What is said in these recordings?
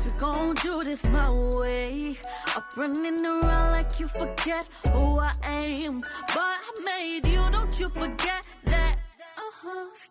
we gon' do this my way. I'm running around like you forget who I am, but I made you, don't you forget that.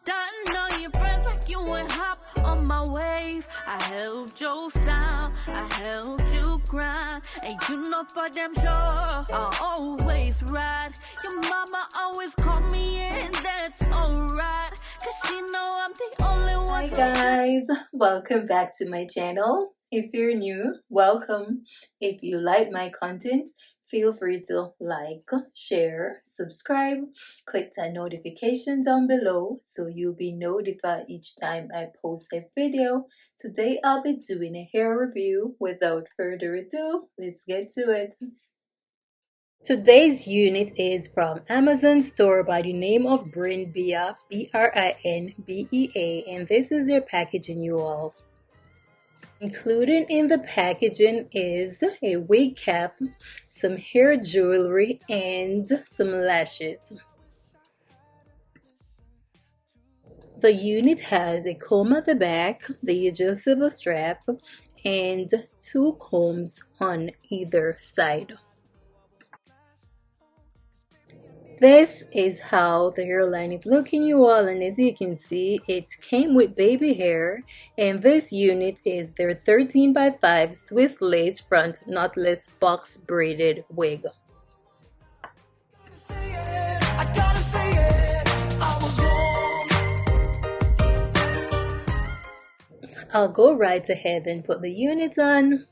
Starting on your friends like you ain't hop on my wave. I helped your style, I helped you grind, and you know for damn sure I'll always ride. Your mama always call me and that's alright, cause she know I'm the only one. Hi guys, welcome back to my channel. If you're new, welcome. If you like my content, feel free to like, share, subscribe, click that notification down below so you'll be notified each time I post a video. Today I'll be doing a hair review. Without further ado, let's get to it. Today's unit is from Amazon store by the name of Brinbea, Brinbea, and this is their packaging, you all. Included in the packaging is a wig cap, some hair jewelry, and some lashes. The unit has a comb at the back, the adjustable strap, and 2 combs on either side. This is how the hairline is looking, you all, and as you can see, it came with baby hair, and this unit is their 13x5 Swiss lace front knotless box braided wig. I'll go right ahead and put the unit on.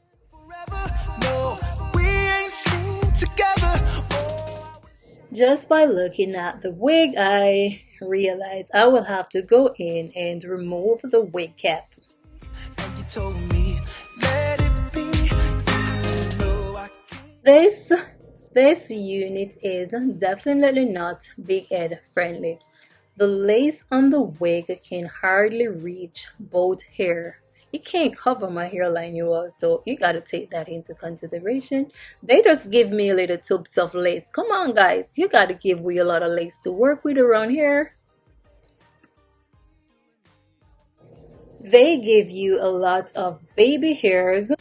Just by looking at the wig, I realized I will have to go in and remove the wig cap. This unit is definitely not big head friendly. The lace on the wig can hardly reach both hair. It can't cover my hairline, you all, so you gotta take that into consideration. They just give me a little tubes of lace. Come on, guys, you gotta give me a lot of lace to work with around here. They give you a lot of baby hairs.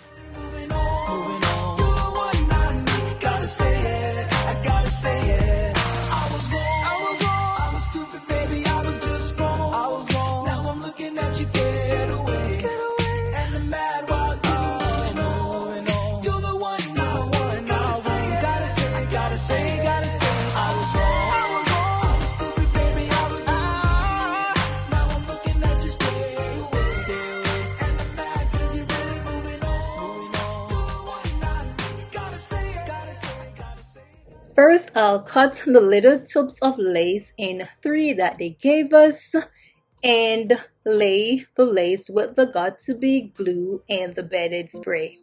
First, I'll cut the little tubes of lace in 3 that they gave us and lay the lace with the got-to-be glue and the beaded spray.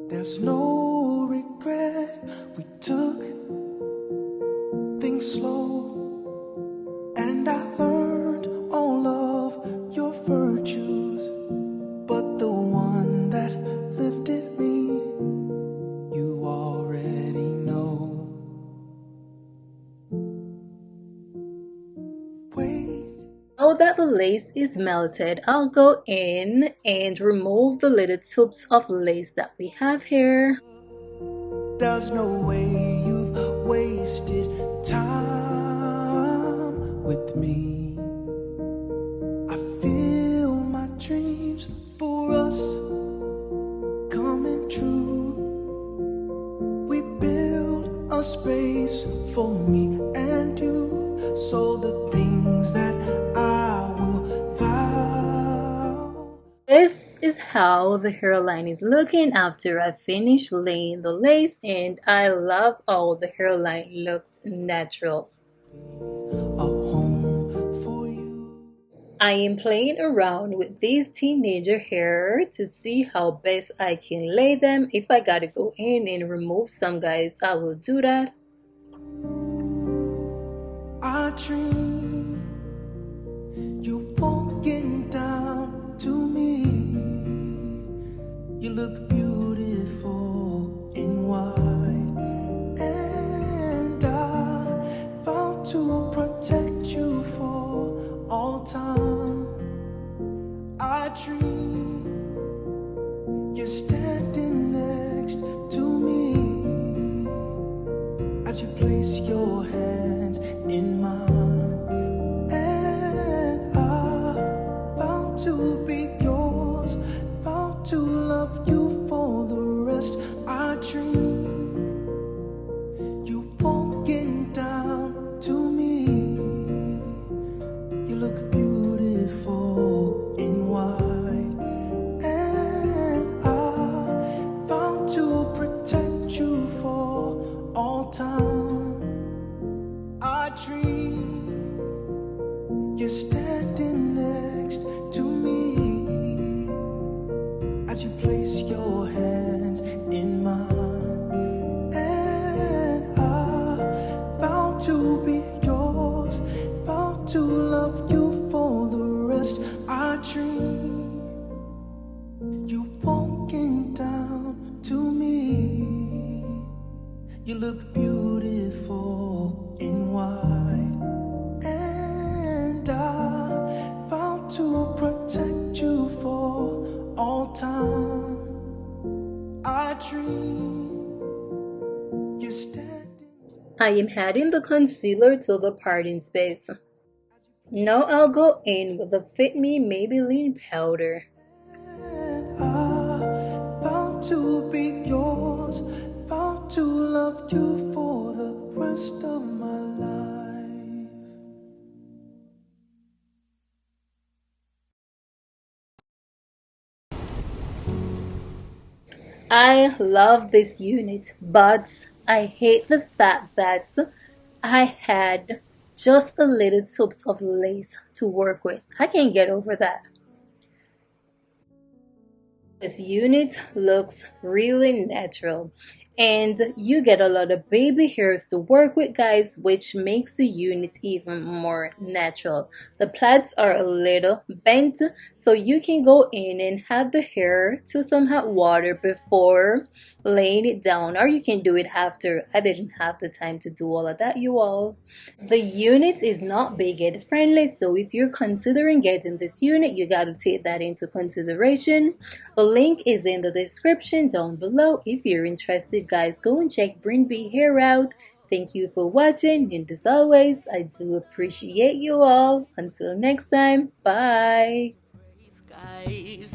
There's no regret, we took things slow, and I learned all of your virtues, but the one that lifted me, you already know. Wait. Now that the lace is melted, I'll go in and remove the little tubes of lace that we have here. There's no way you've wasted time with me. I feel my dreams for us coming true. We build a space for me and you, so the things that I will vow. This is how the hairline is looking after I finish laying the lace, and I love how the hairline looks natural. A home for you. I am playing around with these teenager hair to see how best I can lay them. If I gotta go in and remove some, guys, I will do that. I dream you walking down to me. You look beautiful in white, and I vow to protect you for all time. I dream you're standing next to me as you place your hands in mine, and I vow to be yours, vow to love you for the rest. I dream you walking down to me. You look beautiful in white, and I vow to protect you for all time. I dream you're standing next to me as you place your hands in mine, and I vow to be yours, vow to love you for the rest. I dream you walking down to me. You look beautiful in white, and I vow to protect you for all time. I dream you're standing. I am adding the concealer to the parting space. Now I'll go in with the Fit Me Maybelline powder. And I vow to be yours, vow to love you for the rest of my life. I love this unit, but I hate the fact that I had just a little tubes of lace to work with. I can't get over that. This unit looks really natural, and you get a lot of baby hairs to work with, guys, which makes the unit even more natural. The plaids are a little bent, so you can go in and have the hair to some hot water before laying it down, or you can do it after. I didn't have the time to do all of that, you all. The unit is not baguette friendly, so if you're considering getting this unit, you got to take that into consideration. The link is in the description down below. If you're interested, guys, go and check Brinbea hair out. Thank you for watching, and as always, I do appreciate you all. Until next time, bye. Guys.